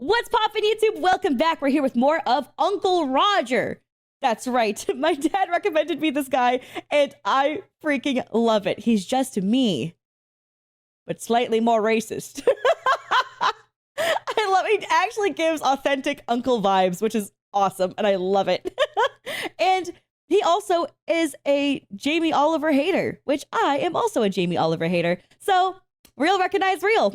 What's poppin' YouTube? Welcome back. We're here with more of Uncle Roger. That's right. My dad recommended me this guy, and I freaking love it. He's just me, but slightly more racist. I love it. He actually gives authentic uncle vibes, which is awesome, and I love it. And he also is a Jamie Oliver hater, which I am also a Jamie Oliver hater. So, real recognize real.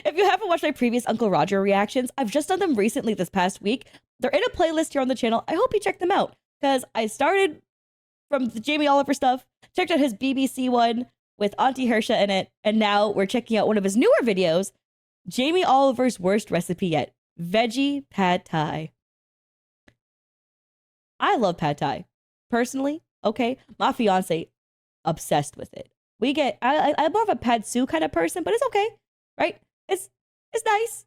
If you haven't watched my previous Uncle Roger reactions, I've just done them recently this past week. They're in a playlist here on the channel. I hope you check them out, because I started from the Jamie Oliver stuff, checked out his BBC one with Auntie Hersha in it, and now we're checking out one of his newer videos, Jamie Oliver's worst recipe yet, Veggie Pad Thai. I love Pad Thai. Personally, okay? My fiance, obsessed with it. I'm more of a pad see kind of person, but it's okay, right? It's nice.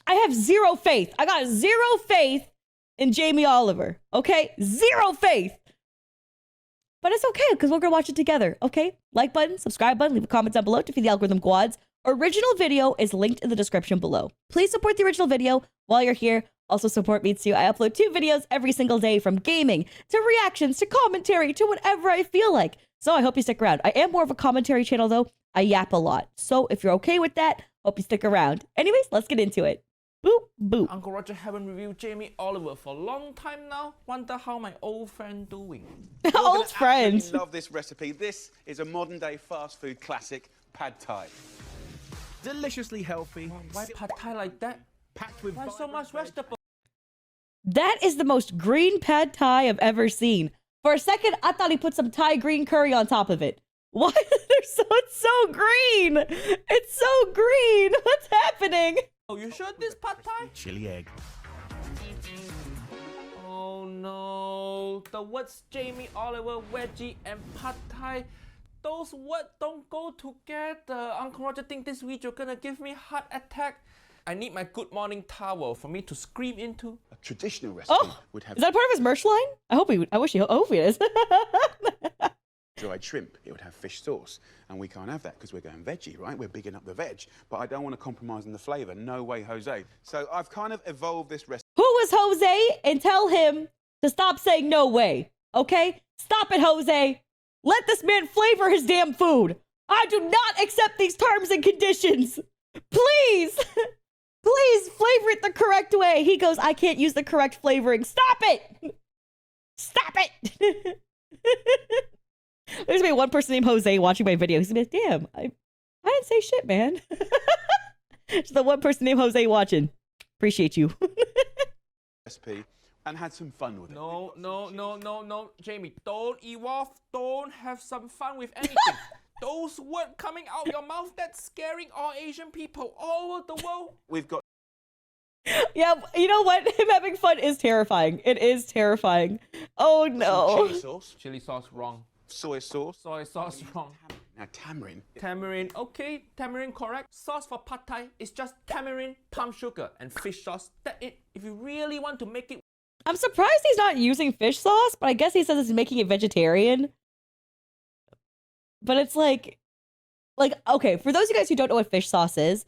I have zero faith. I got zero faith in Jamie Oliver, okay? Zero faith. But it's okay, because we're going to watch it together, okay? Like button, subscribe button, leave a comment down below to feed the algorithm quads. Original video is linked in the description below. Please support the original video while you're here. Also support me too. I upload 2 videos every single day, from gaming to reactions to commentary to whatever I feel like. So I hope you stick around. I am more of a commentary channel though. I yap a lot. So if you're okay with that, hope you stick around. Anyways, let's get into it. Boop, boop. Uncle Roger haven't reviewed Jamie Oliver for a long time now. Wonder how my old friend doing. Old friend. Love this recipe. This is a modern day fast food classic, Pad Thai. Deliciously healthy. Why Pad Thai like that? Packed with Why so much vegetable? That is the most green Pad Thai I've ever seen. For a second, I thought he put some Thai green curry on top of it. Why? It's so green. It's so green. What's happening? Oh, you sure this Pad Thai? Chili egg. Oh no. The words Jamie Oliver, veggie, and Pad Thai, those words don't go together. Uncle Roger think this video gonna give me heart attack. I need my good morning towel for me to scream into. A traditional recipe would have Is that part of his merch line? I hope he is. dried shrimp. It would have fish sauce. And we can't have that because we're going veggie, right? We're bigging up the veg. But I don't want to compromise on the flavour. No way, Jose. So I've kind of evolved this recipe. Who was Jose? And tell him to stop saying no way. Okay? Stop it, Jose. Let this man flavor his damn food. I do not accept these terms and conditions. Please. Please flavor it the correct way. He goes, I can't use the correct flavoring. Stop it. Stop it. There's gonna be one person named Jose watching my video. He's gonna be like, damn, I didn't say shit, man. Just the one person named Jose watching. Appreciate you. Recipe and had some fun with it. No, Jamie, don't evolve. Don't have some fun with anything. Those words coming out your mouth, that's scaring all Asian people all over the world. We've got Yeah, you know what? Him having fun is terrifying. It is terrifying. Oh no. chili sauce, Chili sauce wrong. soy sauce. Soy sauce wrong. Now tamarind. Tamarind, okay, tamarind correct. Sauce for Pad Thai is just tamarind, palm sugar, and fish sauce. That's it. If you really want to make it. I'm surprised he's not using fish sauce, but I guess he says he's making it vegetarian. But it's like, okay, for those of you guys who don't know what fish sauce is,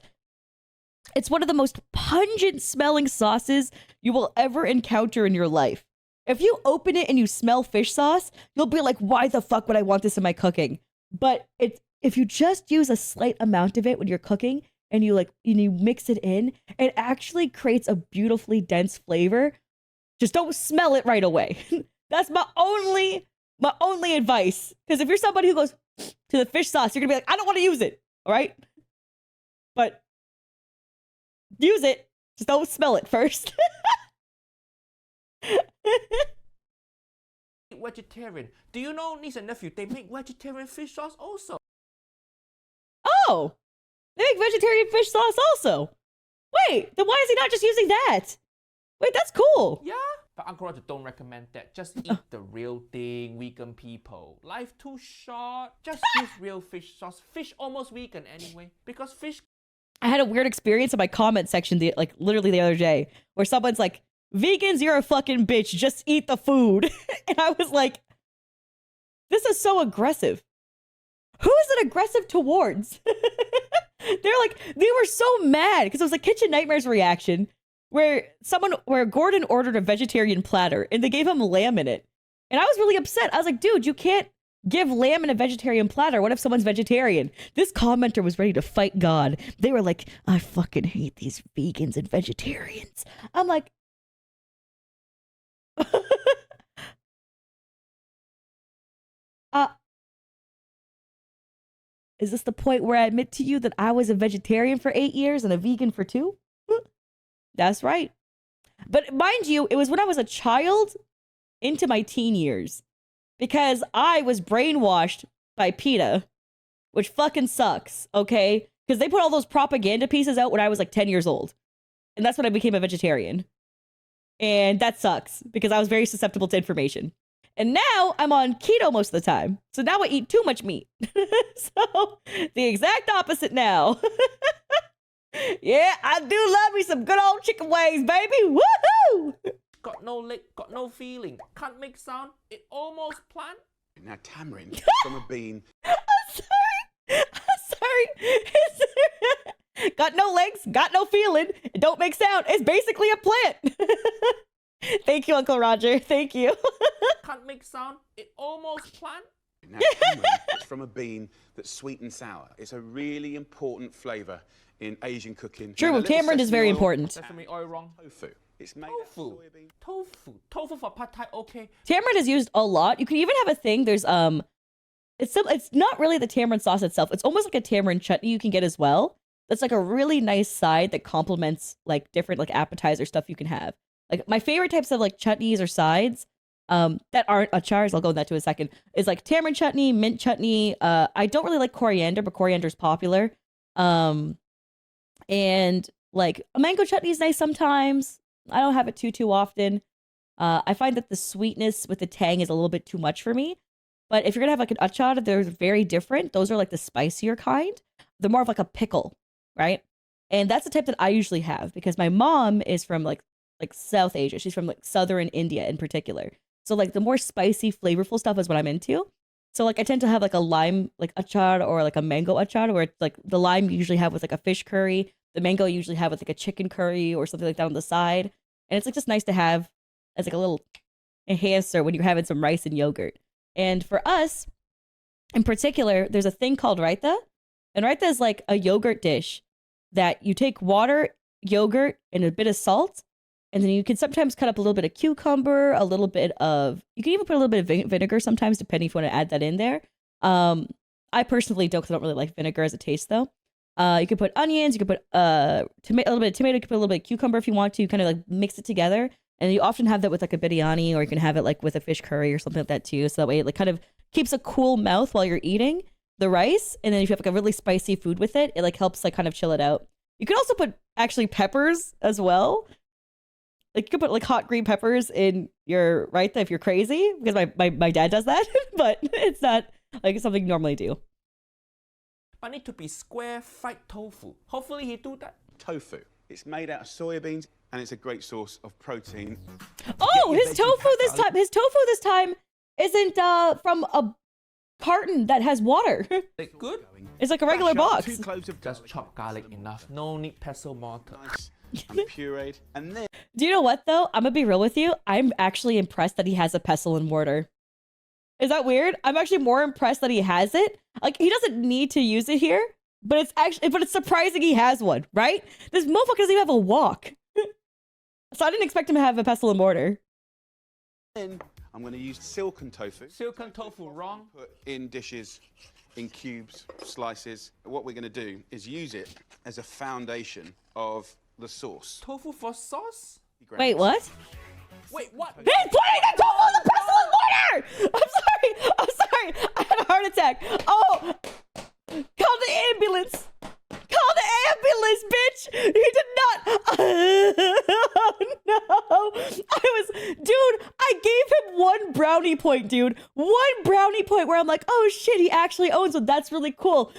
it's one of the most pungent smelling sauces you will ever encounter in your life. If you open it and you smell fish sauce, you'll be like, why the fuck would I want this in my cooking? But if you just use a slight amount of it when you're cooking and you mix it in, it actually creates a beautifully dense flavor. Just don't smell it right away. That's my only advice. Because if you're somebody who goes to the fish sauce, you're gonna be like, I don't want to use it. All right? But use it. Just don't smell it first. Vegetarian. Do you know, niece and nephew, they make vegetarian fish sauce also? Oh, they make vegetarian fish sauce also. Wait, then why is he not just using that? Wait, that's cool. Yeah, but Uncle Roger don't recommend that. Just eat the real thing, vegan people. Life too short. Just use real fish sauce. Fish almost vegan anyway, because fish. I had a weird experience in my comment section, literally the other day, where someone's like, vegans, you're a fucking bitch. Just eat the food. And I was like, this is so aggressive. Who is it aggressive towards? They're like, they were so mad because it was a Kitchen Nightmares reaction where Gordon ordered a vegetarian platter and they gave him lamb in it. And I was really upset. I was like, dude, you can't give lamb in a vegetarian platter. What if someone's vegetarian? This commenter was ready to fight God. They were like, I fucking hate these vegans and vegetarians. I'm like, is this the point where I admit to you that I was a vegetarian for 8 years and a vegan for 2? That's right. But mind you, it was when I was a child into my teen years because I was brainwashed by PETA, which fucking sucks, okay? Because they put all those propaganda pieces out when I was like 10 years old. And that's when I became a vegetarian. And that sucks because I was very susceptible to information. And now I'm on keto most of the time. So now I eat too much meat. So the exact opposite now. Yeah, I do love me some good old chicken wings, baby. Woohoo! Got no leg, got no feeling. Can't make sound. It almost plant. Now, tamarind from a bean. I'm sorry. Got no legs, got no feeling. It don't make sound. It's basically a plant. Thank you, Uncle Roger. Thank you. Can't make sound. It almost plant. Now, tamarind is from a bean that's sweet and sour. It's a really important flavour in Asian cooking. True, Now, a little tamarind is sesame very oil, important. Sesame oil wrong. Tofu. It's made Tofu. out of soybean. Tofu for pad thai, okay. Tamarind is used a lot. You can even have a thing. There's it's not really the tamarind sauce itself. It's almost like a tamarind chutney you can get as well. That's like a really nice side that complements like different like appetizer stuff you can have. Like my favorite types of like chutneys or sides that aren't achars, I'll go into that to a second, is like tamarind chutney, mint chutney. I don't really like coriander, but coriander is popular. And like a mango chutney is nice sometimes. I don't have it too often. I find that the sweetness with the tang is a little bit too much for me. But if you're gonna have like an achar, they're very different. Those are like the spicier kind. They're more of like a pickle, right? And that's the type that I usually have because my mom is from like South Asia. She's from like southern India in particular. So like the more spicy, flavorful stuff is what I'm into. So like I tend to have like a lime like achar or like a mango achar where it's like the lime you usually have with like a fish curry. The mango you usually have with like a chicken curry or something like that on the side. And it's like just nice to have as like a little enhancer when you're having some rice and yogurt. And for us, in particular, there's a thing called raita. And raita is like a yogurt dish that you take water, yogurt, and a bit of salt. And then you can sometimes cut up a little bit of cucumber, you can even put a little bit of vinegar sometimes, depending if you want to add that in there. I personally don't, because I don't really like vinegar as a taste, though. You could put onions, you could put a little bit of tomato, you could put a little bit of cucumber if you want to, kind of like mix it together. And you often have that with like a biryani, or you can have it like with a fish curry or something like that too. So that way it like kind of keeps a cool mouth while you're eating the rice. And then if you have like a really spicy food with it, it like helps like kind of chill it out. You could also put actually peppers as well. Like you could put like hot green peppers in your raita if you're crazy, because my dad does that, but it's not like something you normally do. But need to be square fried tofu. Hopefully he do that. Tofu. It's made out of soybeans and it's a great source of protein. Oh, his tofu this time isn't from a carton that has water. It good? It's like a regular box. 2 cloves of Just chop garlic enough. No need pestle mortar. Nice and pureed. And then Do you know what though? I'm gonna be real with you. I'm actually impressed that he has a pestle and mortar. Is that weird? I'm actually more impressed that he has it. Like he doesn't need to use it here, but it's surprising he has one, right? This motherfucker doesn't even have a wok. So I didn't expect him to have a pestle and mortar. I'm going to use silken tofu. Silken tofu wrong. Put in dishes, in cubes, slices. What we're going to do is use it as a foundation of the sauce. Tofu for sauce? Wait, what? Wait, what? He's putting the tofu in the pestle and mortar! I'm sorry. I had a heart attack. Oh, call the ambulance. Call the ambulance, bitch! You did not. Oh no! Dude, I gave him 1 brownie point, dude. 1 brownie point where I'm like, oh shit, he actually owns one. That's really cool.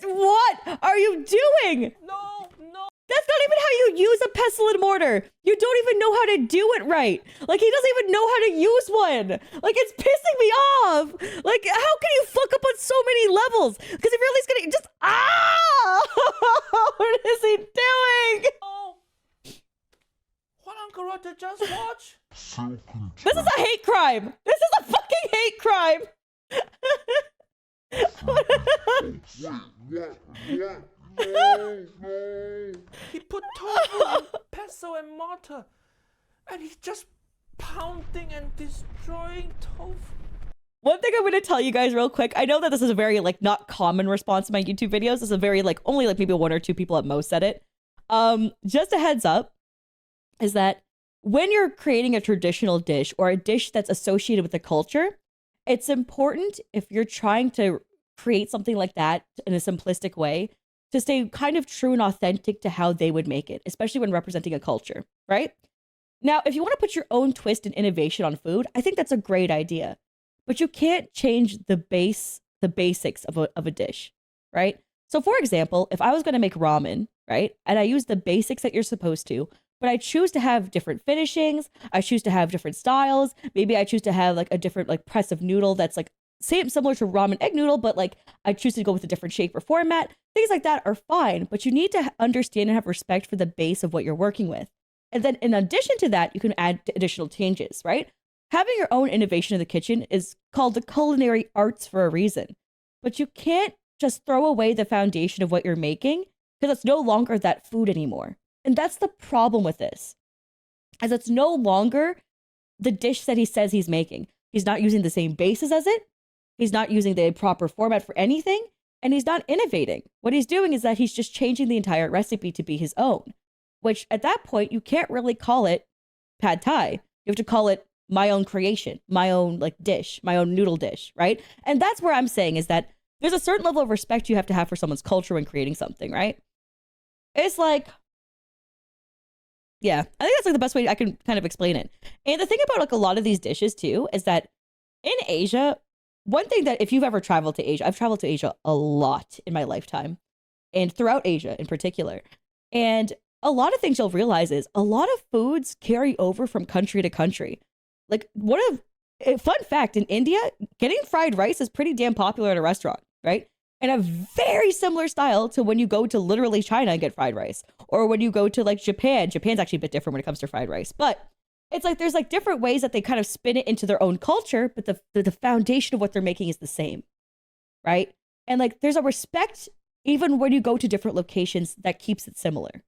What are you doing? No. That's not even how you use a pestle and mortar. You don't even know how to do it right. Like, he doesn't even know how to use one. Like, it's pissing me off. Like, how can you fuck up on so many levels? Because if you're at least gonna just what is he doing? Oh, what Uncle Roger just watched? This is a hate crime. This is a fucking hate crime. He put tofu in pestle and mortar, and he's just pounding and destroying tofu. One thing I'm going to tell you guys real quick. I know that this is a very like not common response to my YouTube videos. This is a very like only like maybe one or two people at most said it. Just a heads up is that when you're creating a traditional dish or a dish that's associated with the culture, it's important if you're trying to create something like that in a simplistic way to stay kind of true and authentic to how they would make it, especially when representing a culture, right? Now, if you want to put your own twist and innovation on food, I think that's a great idea. But you can't change the basics of a dish, right? So for example, if I was going to make ramen, right? And I use the basics that you're supposed to, but I choose to have different finishings, I choose to have different styles, maybe I choose to have like a different like press of noodle that's like similar to ramen egg noodle, but like I choose to go with a different shape or format. Things like that are fine, but you need to understand and have respect for the base of what you're working with. And then in addition to that, you can add additional changes, right? Having your own innovation in the kitchen is called the culinary arts for a reason. But you can't just throw away the foundation of what you're making because it's no longer that food anymore. And that's the problem with this, as it's no longer the dish that he says he's making. He's not using the same bases as it. He's not using the proper format for anything. And he's not innovating. What he's doing is that he's just changing the entire recipe to be his own, which at that point, you can't really call it pad thai. You have to call it my own creation, my own like dish, my own noodle dish, right? And that's where I'm saying is that there's a certain level of respect you have to have for someone's culture when creating something, right? It's like, yeah, I think that's like the best way I can kind of explain it. And the thing about like a lot of these dishes too is that in Asia, one thing that if you've ever traveled to Asia, I've traveled to Asia a lot in my lifetime and throughout Asia in particular. And a lot of things you'll realize is a lot of foods carry over from country to country. Like fun fact, in India, getting fried rice is pretty damn popular at a restaurant, right? And a very similar style to when you go to literally China and get fried rice. Or when you go to like Japan. Japan's actually a bit different when it comes to fried rice. But it's like there's like different ways that they kind of spin it into their own culture, but the foundation of what they're making is the same, right? And like there's a respect even when you go to different locations that keeps it similar,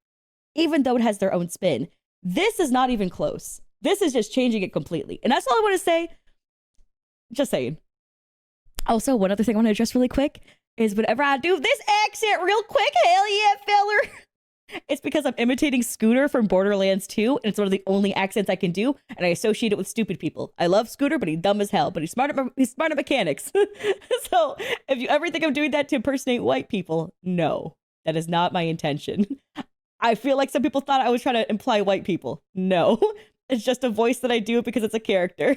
even though it has their own spin. This is not even close. This is just changing it completely. And that's all I want to say. Just saying. Also, one other thing I want to address really quick is whenever I do this accent real quick, hell yeah, feller. It's because I'm imitating Scooter from Borderlands 2, and it's one of the only accents I can do, and I associate it with stupid people. I love Scooter, but he's dumb as hell, but he's smart at mechanics. So if you ever think I'm doing that to impersonate white people, no, that is not my intention. I feel like some people thought I was trying to imply white people. No, it's just a voice that I do because it's a character.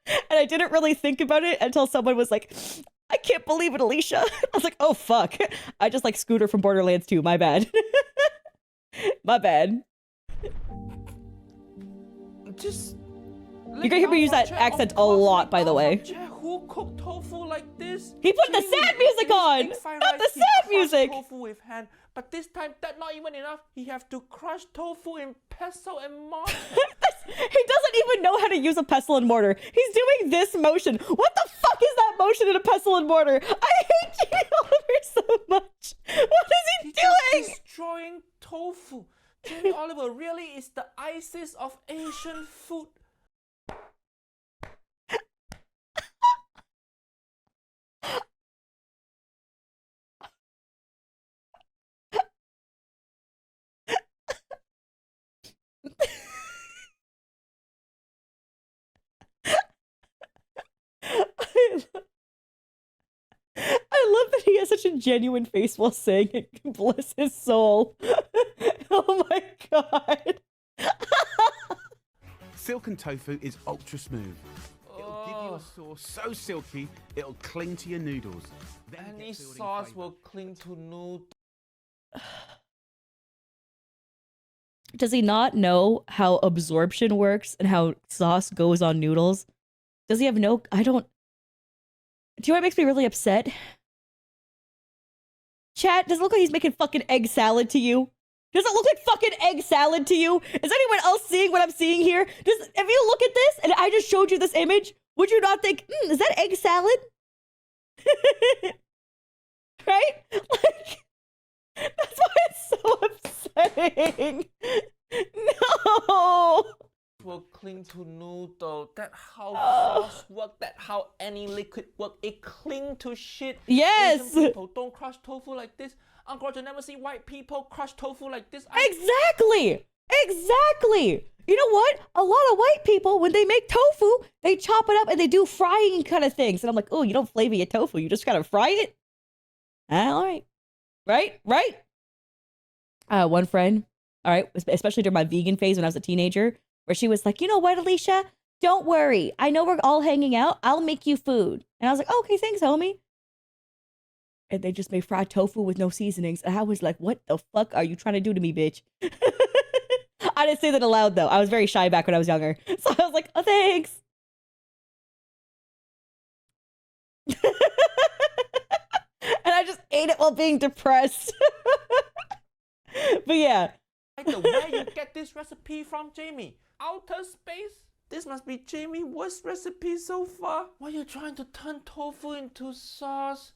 And I didn't really think about it until someone was like, I can't believe it, Alicia. I was like, oh, fuck. I just like Scooter from Borderlands 2. My bad. My bad. Just You're gonna hear me use that accent a lot, by the way. Who cooked tofu like this? He put the sad music on! Not the sad music! Tofu with hand, but this time that's not even enough. He have to crush tofu in pestle and mortar. He doesn't even know how to use a pestle and mortar. He's doing this motion. What the fuck is that motion in a pestle and mortar? I hate Jamie Oliver so much. What is he doing? Just destroying tofu. Jamie Oliver really is the ISIS of Asian food. I love that he has such a genuine face while saying it. Bless his soul. Oh my god. Silken tofu is ultra smooth. It'll give you a sauce so silky, it'll cling to your noodles. Then Any get building sauce flavour. will cling to noodles. Does he not know how absorption works and how sauce goes on noodles? Does he have no... I don't... Do you know what makes me really upset? Chat, does it look like he's making fucking egg salad to you? Does it look like fucking egg salad to you? Is anyone else seeing what I'm seeing here? If you look at this and I just showed you this image, would you not think, is that egg salad? Right? Like, that's why it's so upsetting. No. Will cling to noodle. That how sauce work. That how any liquid work. It cling to shit. Yes. Asian people don't crush tofu like this. Uncle Roger never see white people crush tofu like this. Exactly. Exactly. You know what? A lot of white people, when they make tofu, they chop it up and they do frying kind of things. And I'm like, oh, you don't flavor your tofu. You just gotta fry it. All right. Right. One friend, all right, especially during my vegan phase when I was a teenager, where she was like, you know what, Alicia? Don't worry. I know we're all hanging out. I'll make you food. And I was like, oh, okay, thanks, homie. And they just made fried tofu with no seasonings. And I was like, what the fuck are you trying to do to me, bitch? I didn't say that aloud, though. I was very shy back when I was younger. So I was like, oh, thanks. And I just ate it while being depressed. But yeah. Where you get this recipe from, Jamie? Outer space? This must be Jamie's worst recipe so far. Why are you trying to turn tofu into sauce?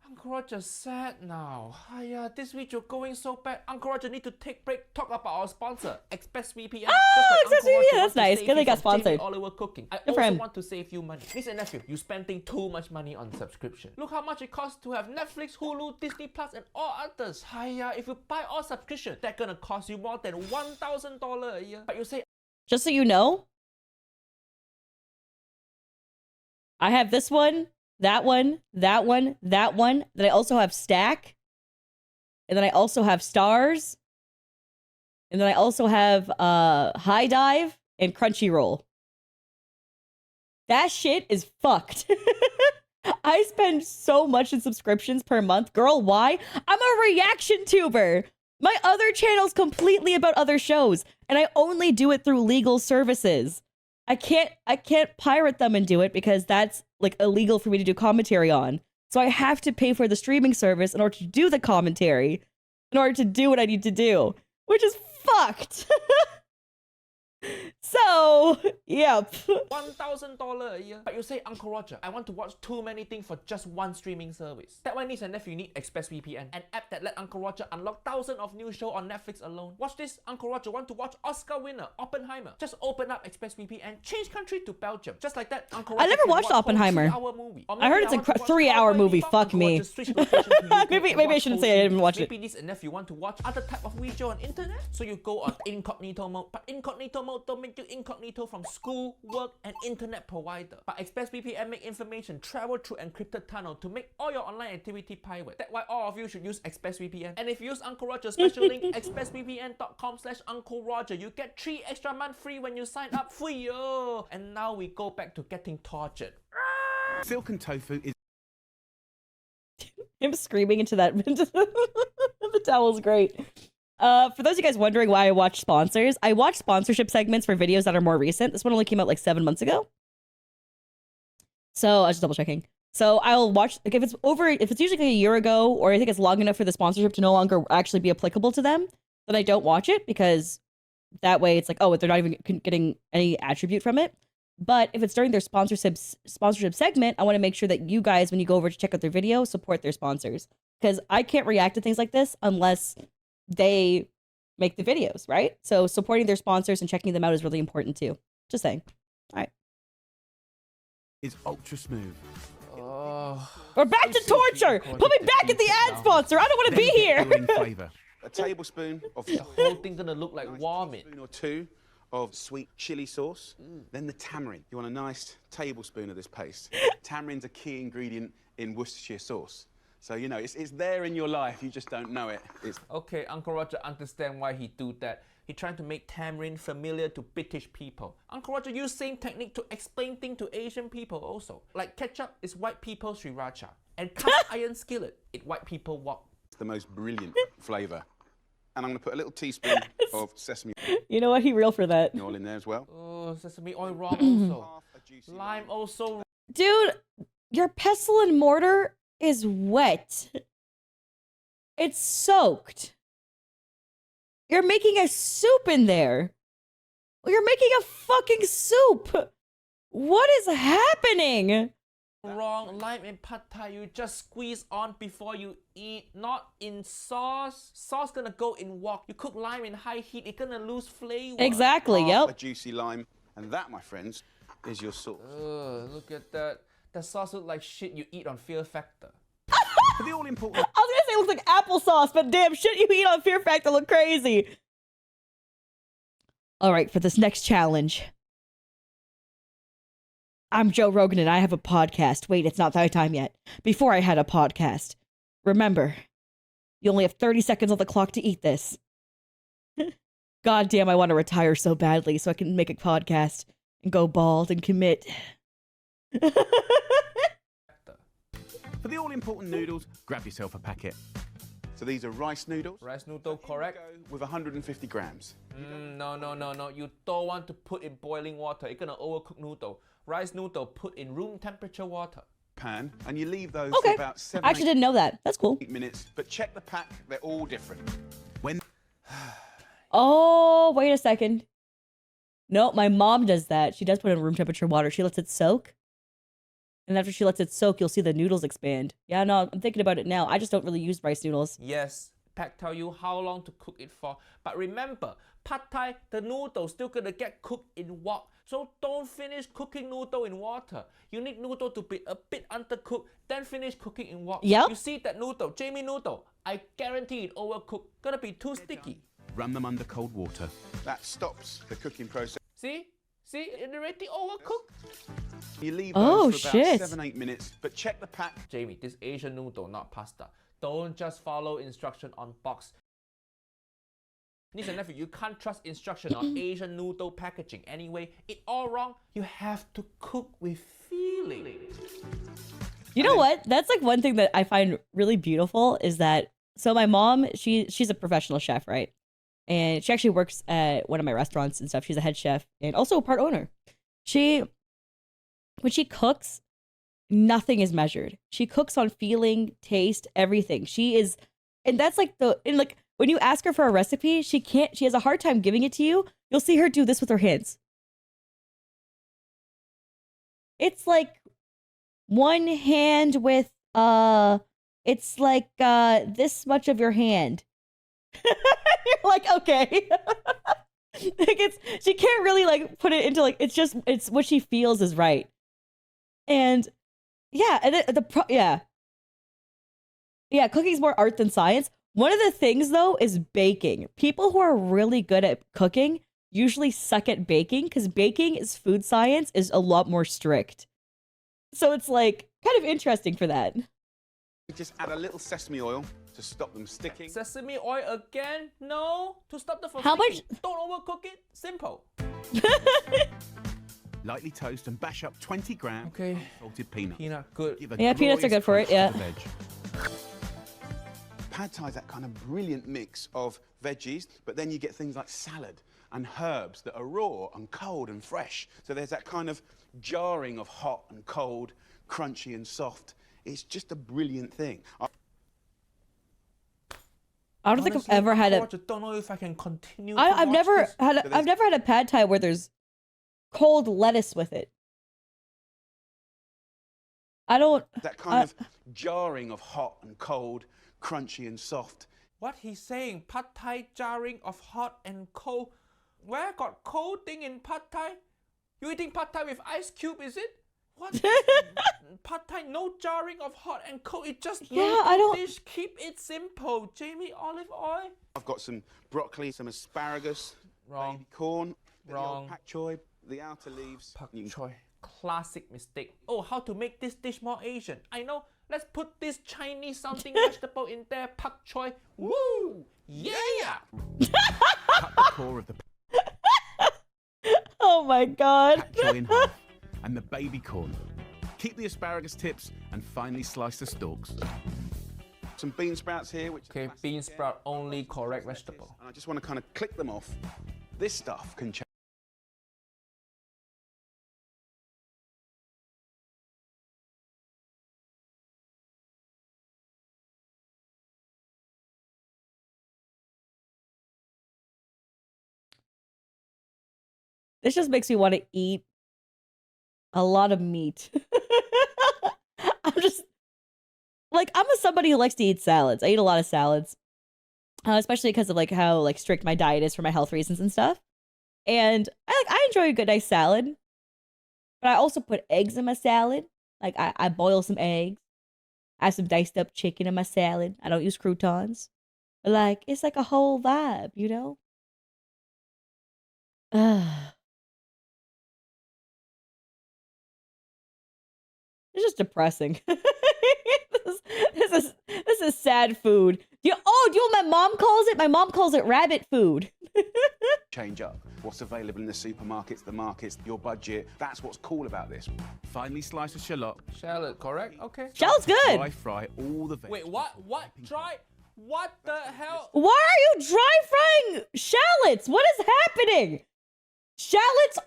Uncle Roger sad now. Hiya, this video going so bad. Uncle Roger need to take break. Talk about our sponsor, ExpressVPN. Oh, ExpressVPN, that's nice. Good they got sponsored. Oliver Cooking. I Good also want to save you money. Niece and nephew, you spending too much money on subscription. Look how much it costs to have Netflix, Hulu, Disney Plus, and all others. Hiya, if you buy all subscription, that's gonna cost you more than $1,000 a year. But you say, just so you know, I have this one, that one, that one, that one. Then I also have Stack. And then I also have Stars. And then I also have High Dive and Crunchyroll. That shit is fucked. I spend so much in subscriptions per month. Girl, why? I'm a reaction tuber. My other channel's completely about other shows. And I only do it through legal services. I can't pirate them and do it because that's like illegal for me to do commentary on. So I have to pay for the streaming service in order to do the commentary, in order to do what I need to do, which is fucked. So, yep. $1,000 a year. But you say, Uncle Roger, I want to watch too many things for just one streaming service. That why niece and nephew need ExpressVPN, an app that let Uncle Roger unlock thousands of new shows on Netflix alone. Watch this, Uncle Roger want to watch Oscar winner Oppenheimer. Just open up ExpressVPN, change country to Belgium. Just like that, Uncle Roger I never watched Oppenheimer. Movie. I heard it's a 3-hour movie. Fuck me. Maybe I shouldn't say I didn't watch it. Maybe niece and nephew want to watch other type of video on internet, so you go on incognito mode. But incognito mode don't make you incognito from school, work, and internet provider. But ExpressVPN make information travel through encrypted tunnel to make all your online activity private. That's why all of you should use ExpressVPN. And if you use Uncle Roger's special link, expressvpn.com/Uncle Roger, you get 3 extra months free when you sign up. Free, oh! And now we go back to getting tortured. Silk and tofu is Him screaming into that the towel's great. For those of you guys wondering why I watch sponsors, I watch sponsorship segments for videos that are more recent. This one only came out like 7 months ago. So I was just double checking. So I'll watch, like if it's usually like a year ago, or I think it's long enough for the sponsorship to no longer actually be applicable to them, then I don't watch it, because that way it's like, oh, they're not even getting any attribute from it. But if it's during their sponsorship segment, I want to make sure that you guys, when you go over to check out their video, support their sponsors. Because I can't react to things like this unless they make the videos, right? So supporting their sponsors and checking them out is really important too. Just saying. All right. ultra smooth. We're back to torture. Put me back at the ad sponsor. I don't want to be here. A tablespoon of The whole thing gonna look like vomit. tablespoon or 2 of sweet chili sauce. Then the tamarind. You want a nice tablespoon of this paste. Tamarind's a key ingredient in Worcestershire sauce. So, you know, it's there in your life, you just don't know it. Okay, Uncle Roger understand why he do that. He trying to make tamarind familiar to British people. Uncle Roger use same technique to explain things to Asian people also. Like ketchup is white people's sriracha. And cast iron skillet, it white people wok. It's the most brilliant flavour And I'm going to put a little teaspoon of sesame You know what? He real for that. oil in there as well. Oh, sesame oil wrong also. Half a juicy Lime also. Dude, your pestle and mortar is wet. It's soaked. You're making a soup in there. You're making a fucking soup. What is happening? Wrong. Lime in pad thai, you just squeeze on before you eat, not in sauce. Sauce gonna go in wok. You cook lime in high heat, it's gonna lose flavor. Exactly, half a yep. juicy lime. And that, my friends, is your sauce. Look at that. That sauce looks like shit you eat on Fear Factor. For the all-important I was gonna say it looks like applesauce, but damn, shit you eat on Fear Factor look crazy. All right, for this next challenge. I'm Joe Rogan and I have a podcast. Wait, it's not that time yet. Before I had a podcast. Remember, you only have 30 seconds on the clock to eat this. God damn, I want to retire so badly so I can make a podcast and go bald and commit. For the all-important noodles, grab yourself a packet. So these are rice noodles. Rice noodle, correct? Go with 150 grams. No. You don't want to put in boiling water. It's gonna overcook noodle. Rice noodle, put in room temperature water. Pan, and you leave those Okay. for about 7 I actually didn't know that. That's cool. 8 minutes. But check the pack, they're all different. When Oh, wait a second. No, my mom does that. She does put it in room temperature water. She lets it soak. And after she lets it soak, you'll see the noodles expand. Yeah, no, I'm thinking about it now. I just don't really use rice noodles. Yes, pack tell you how long to cook it for. But remember, pad thai, the noodle still gonna get cooked in wok. So don't finish cooking noodle in water. You need noodle to be a bit undercooked, then finish cooking in wok. Yep. You see that noodle, Jamie noodle, I guarantee it overcooked. Gonna be too sticky. run them under cold water. That stops the cooking process. See? It already overcooked. You leave Oh, those for about shit. 7-8 minutes, but check the pack. Jamie, this Asian noodle, not pasta. Don't just follow instruction on box. Niece and nephew, you can't trust instruction on Asian noodle packaging. Anyway, it's all wrong. You have to cook with feeling. You know what? That's like one thing that I find really beautiful is that, so my mom, she's a professional chef, right? And she actually works at one of my restaurants and stuff. She's a head chef and also a part owner. When she cooks, nothing is measured. She cooks on feeling, taste, everything. And that's like when you ask her for a recipe, she has a hard time giving it to you. You'll see her do this with her hands. It's like one hand with, it's like this much of your hand. You're like, okay. She can't really like put it into like, it's what she feels is right. And yeah, and yeah, cooking's more art than science. One of the things though is baking. People who are really good at cooking usually suck at baking because baking is food science is a lot more strict. So it's like kind of interesting for that. Just add a little sesame oil to stop them sticking. Sesame oil again? No. To stop the from How sticking. Don't overcook it. Simple. Lightly toast and bash up 20 grams Okay. of salted peanuts. Peanut, good. Give a Yeah, peanuts are glorious good for it, crunch to yeah. the veg. Pad Thai is that kind of brilliant mix of veggies, but then you get things like salad and herbs that are raw and cold and fresh. So there's that kind of jarring of hot and cold, crunchy and soft. It's just a brilliant thing. I don't think I've Honestly, ever had a. I don't know if I can continue. I've to never watch this. had. I've never had a pad thai where there's cold lettuce with it. I don't. That kind of jarring of hot and cold, crunchy and soft. What he's saying, pad thai jarring of hot and cold. Where got cold thing in pad thai? You eating pad thai with ice cube, is it? What? Pad thai, no jarring of hot and cold. It just I don't- dish. Keep it simple. Jamie, olive oil. I've got some broccoli, some asparagus, Wrong. baby corn, the old Wrong. pak choy, the outer leaves. Pak You can- choy. Classic mistake. Oh, how to make this dish more Asian? I know. Let's put this Chinese sounding vegetable in there. Pak choy. Woo! Yeah! Cut the core of the Oh my god. pak choy in half and the baby corn. Keep the asparagus tips and finely slice the stalks. Some bean sprouts here, which Okay, bean sprout only correct vegetable. and I just want to kind of click them off. This stuff can change. This just makes me want to eat a lot of meat. I'm just like, I'm somebody who likes to eat salads. I eat a lot of salads, especially because of like how like strict my diet is for my health reasons and stuff. And I enjoy a good nice salad, but I also put eggs in my salad. Like I boil some eggs. I have some diced up chicken in my salad. I don't use croutons. But like it's like a whole vibe, you know? It's just depressing. This is sad food. Do you know what my mom calls it? My mom calls it rabbit food. Change up what's available in the supermarkets, the markets, your budget. That's what's cool about this. Finely slice a shallot. Shallot, correct? Okay. Shallot's good. Dry fry all the veggies. Wait, what? What? Dry? What the hell? Why are you dry frying shallots? What is happening? Shallots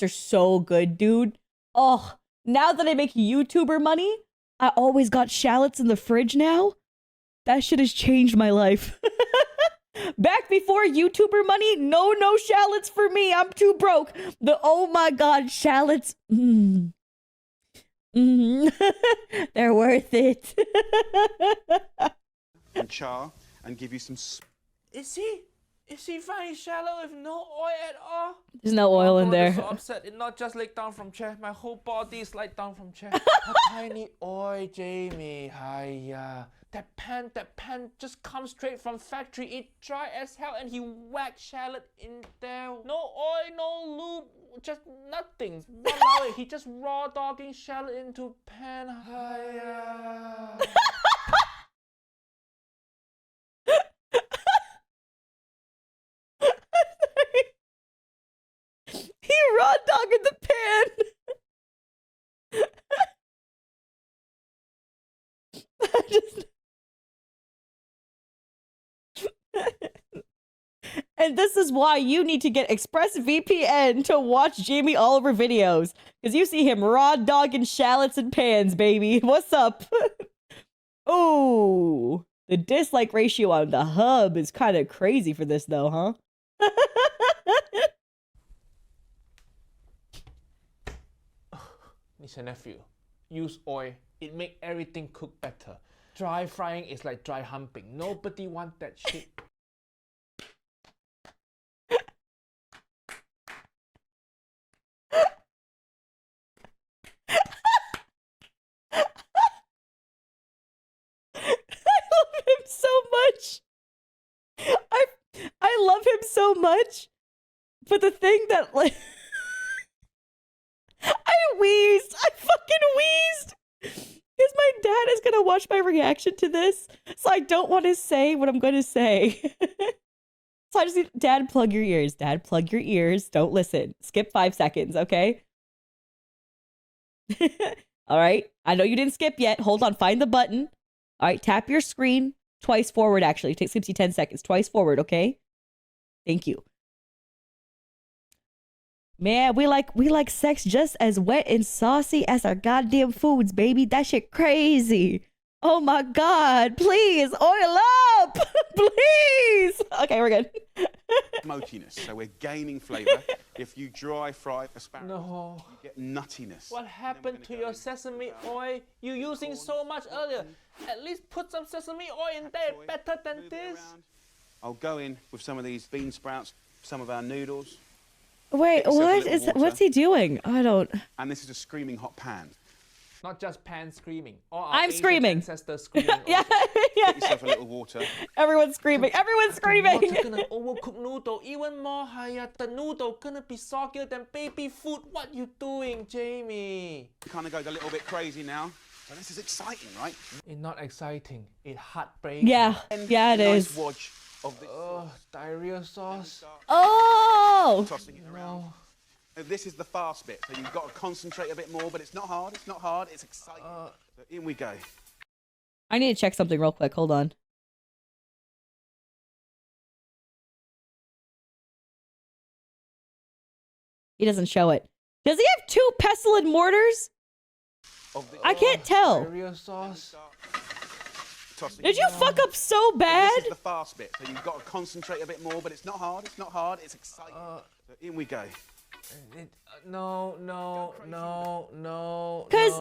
are so good, dude. Oh, now that I make YouTuber money, I always got shallots in the fridge now. That shit has changed my life. Back before YouTuber money, no shallots for me. I'm too broke. Oh my god, shallots. They're worth it. And char and give you some. Is he frying shallow with no oil at all? There's no oil in I'm there. so upset. It not just laid down from chair. My whole body is laid down from chair. A tiny oil, Jamie. Hiya. That pan just comes straight from factory. It dry as hell, and he whacked shallot in there. No oil, no lube, just nothing. Walao, he just raw dogging shallot into pan. Hiya. He raw dogged the pan. And this is why you need to get ExpressVPN to watch Jamie Oliver videos. Because you see him raw dogging shallots and pans, baby. What's up? Oh, the dislike ratio on the hub is kind of crazy for this, though, huh? Niece and nephew, use oil. It make everything cook better. Dry frying is like dry humping. Nobody want that shit. I love him so much. But the thing that like I fucking wheezed. Because my dad is gonna watch my reaction to this. So I don't want to say what I'm gonna say. So I just need, Dad, plug your ears. Dad, plug your ears. Don't listen. Skip 5 seconds, okay? All right. I know you didn't skip yet. Hold on. Find the button. All right. Tap your screen twice forward, actually. It takes 10 seconds. Twice forward, okay? Thank you. Man, we like sex just as wet and saucy as our goddamn foods, baby. That shit crazy. Oh my god, please, oil up! Please! Okay, we're good. Smokiness, so we're gaining flavour. If you dry fry asparagus, No. you get nuttiness. What happened to your sesame oil? You using so much earlier. At least put some sesame oil in there. Better than this. I'll go in with some of these bean sprouts, some of our noodles. Wait, what's he doing? I don't. And this is a screaming hot pan. Not just pan screaming. All our I'm Asian screaming. ancestors screaming. Yeah, Get yeah. yourself a little water. Everyone's screaming. Everyone's screaming. Water gonna overcook noodle even more higher. The noodle gonna be soggier than baby food. What you doing, Jamie? It kind of goes a little bit crazy now. But this is exciting, right? It's not exciting. It's heartbreaking. Yeah, yeah, it nice is. Wodge of this Diarrhea sauce. Oh! tossing it around. This is the fast bit, so you've got to concentrate a bit more, but it's not hard, it's exciting. So in we go. I need to check something real quick. Hold on. He doesn't show it. Does he have 2 pestle and mortars? I can't tell. Real sauce. Did you fuck up so bad? This is the fast bit, so you've got to concentrate a bit more, but it's not hard. It's not hard. It's exciting. So in we go. No. Because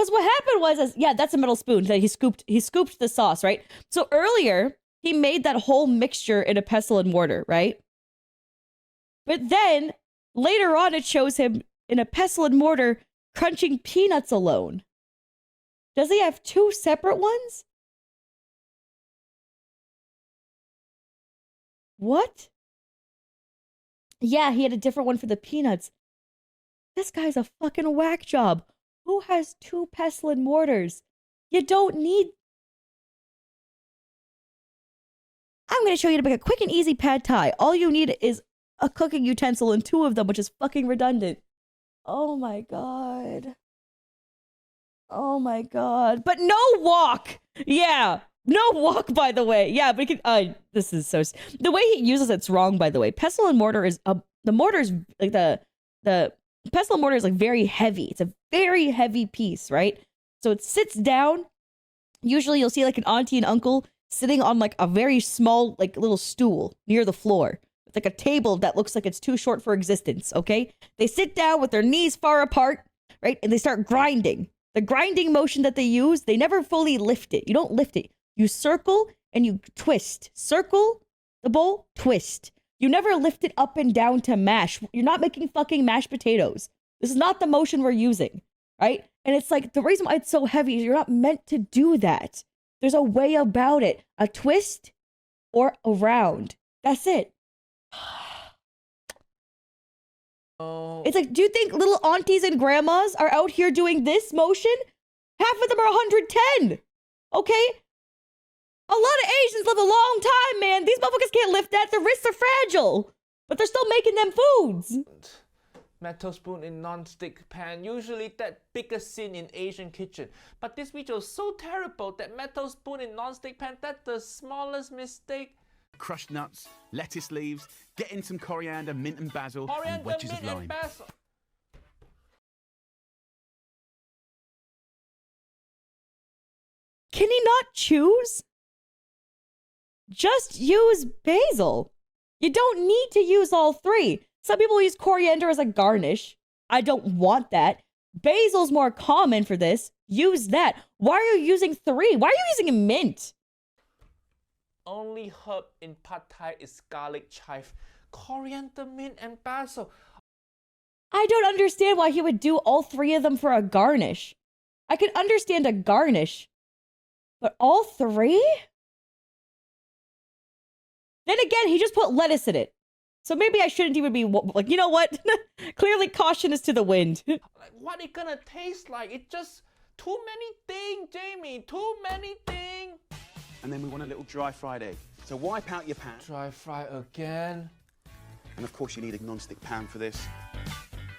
what happened was, yeah, that's a metal spoon that he scooped the sauce, right? So earlier he made that whole mixture in a pestle and mortar, right? But then later on it shows him in a pestle and mortar crunching peanuts alone. Does he have 2 separate ones? What? Yeah, he had a different one for the peanuts. This guy's a fucking whack job. Who has 2 pestle and mortars? You don't need... I'm going to show you to make a quick and easy pad thai. All you need is a cooking utensil and 2 of them, which is fucking redundant. Oh my god. Oh my god. But no wok! Yeah. No wok, by the way. Yeah, but he can... this is so... The way he uses it's wrong, by the way. Pestle and mortar is... the mortar is... Like, the pestle and mortar is, like, very heavy. It's a very heavy piece, right? So it sits down. Usually you'll see, like, an auntie and uncle sitting on, like, a very small, like, little stool near the floor. It's like a table that looks like it's too short for existence, okay? They sit down with their knees far apart, right? And they start grinding. The grinding motion that they use, they never fully lift it. You don't lift it. You circle and you twist. Circle the bowl, twist. You never lift it up and down to mash. You're not making fucking mashed potatoes. This is not the motion we're using, right? And it's like, the reason why it's so heavy is you're not meant to do that. There's a way about it. A twist or a round. That's it. It's like, do you think little aunties and grandmas are out here doing this motion? Half of them are 110. Okay? A lot of Asians live a long time, man. These motherfuckers can't lift that. Their wrists are fragile. But they're still making them foods. Metal spoon in non-stick pan. Usually that biggest sin in Asian kitchen. But this video is so terrible that metal spoon in non-stick pan, that's the smallest mistake. Crushed nuts, lettuce leaves, get in some coriander, mint and basil, and Coriander, wedges mint, of lime. and basil. Can he not choose? Just use basil. You don't need to use all 3. Some people use coriander as a garnish. I don't want that. Basil's more common for this. Use that. Why are you using 3? Why are you using mint? Only herb in pad thai is garlic chive, coriander, mint, and basil. I don't understand why he would do all 3 of them for a garnish. I can understand a garnish, but all 3? Then again, he just put lettuce in it. So maybe I shouldn't even be like, you know what? Clearly caution is to the wind. Like, what it gonna taste like? It's just too many things, Jamie. Too many things. And then we want a little dry fried egg. So wipe out your pan. Dry fry again. And of course you need a non-stick pan for this.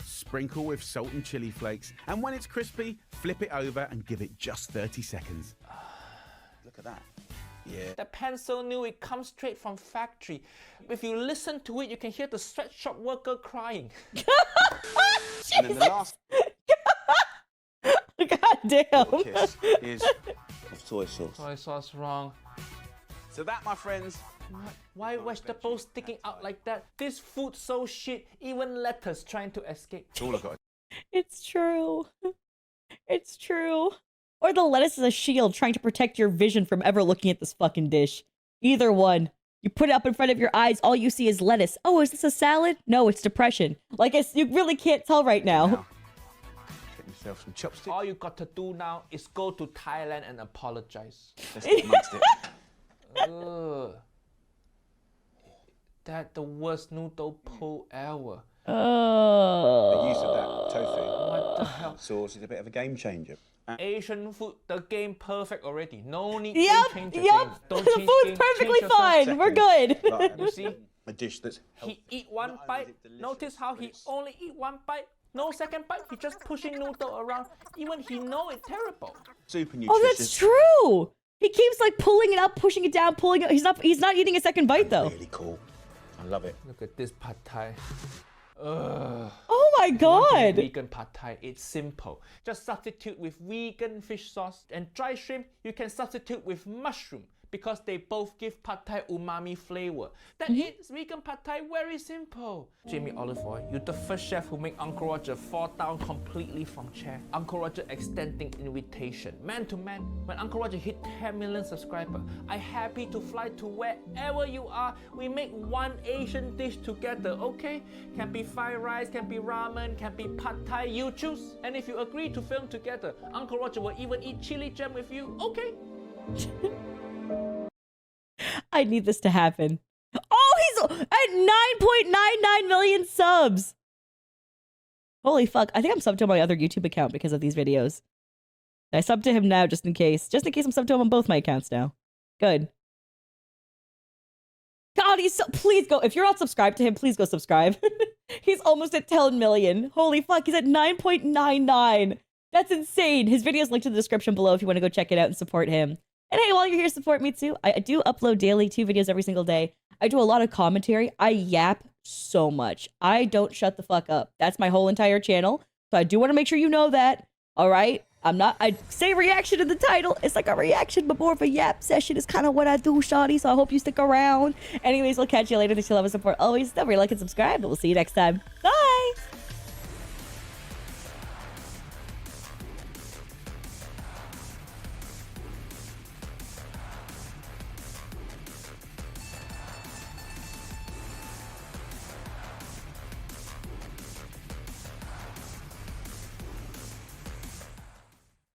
Sprinkle with salt and chili flakes. And when it's crispy, flip it over and give it just 30 seconds. Look at that. Yeah. The pan's so new, it comes straight from factory. If you listen to it, you can hear the sweatshop worker crying. And then the last God damn. kiss is of soy sauce. Soy sauce wrong. So that, my friends, Why vegetables sticking out like that? This food so shit, even lettuce trying to escape. it's all I've got. It's true. It's true. Or the lettuce is a shield trying to protect your vision from ever looking at this fucking dish. Either one. You put it up in front of your eyes, all you see is lettuce. Oh, is this a salad? No, it's depression. Like, you really can't tell right now. Get yourself some chopsticks. All you got to do now is go to Thailand and apologize. Let's get amongst it. Ugh. That the worst noodle pull ever. The use of that tofu What the hell? sauce is a bit of a game changer. Asian food, the game perfect already. No need Yep, to change the yep. game. Don't The change food's game, perfectly change yourself. fine. We're good. Right, You see? a dish that's He eat one bite. Notice how he only eat one bite. No second bite, he just pushing noodle around. Even he know it's terrible. Super nutritious. Oh, that's true. He keeps like pulling it up, pushing it down, pulling it. He's not eating a second bite though. Really cool. I love it. Look at this pad thai. Ugh. Oh my god. Vegan pad thai, it's simple. Just substitute with vegan fish sauce, and dry shrimp you can substitute with mushroom because they both give pad thai umami flavor. That is vegan pad thai, very simple. Jamie Olive Oil, you're the first chef who make Uncle Roger fall down completely from chair. Uncle Roger extending invitation, man to man. When Uncle Roger hit 10 million subscribers, I happy to fly to wherever you are. We make one Asian dish together, okay? Can be fried rice, can be ramen, can be pad thai, you choose. And if you agree to film together, Uncle Roger will even eat chili jam with you, okay? I need this to happen. Oh, he's at 9.99 million subs. Holy fuck. I think I'm subbed to my other YouTube account because of these videos. I subbed to him now just in case. Just in case I'm subbed to him on both my accounts now. Good. God, he's so... Please go. If you're not subscribed to him, please go subscribe. He's almost at 10 million. Holy fuck. He's at 9.99. That's insane. His video is linked in the description below if you want to go check it out and support him. And hey, while you're here, support me too. I do upload daily 2 videos every single day. I do a lot of commentary. I yap so much. I don't shut the fuck up. That's my whole entire channel. So I do want to make sure you know that. All right? I say reaction in the title. It's like a reaction, but more of a yap session is kind of what I do, shawty. So I hope you stick around. Anyways, we'll catch you later. Thanks for love and support always. Don't forget to like and subscribe. And we'll see you next time. Bye!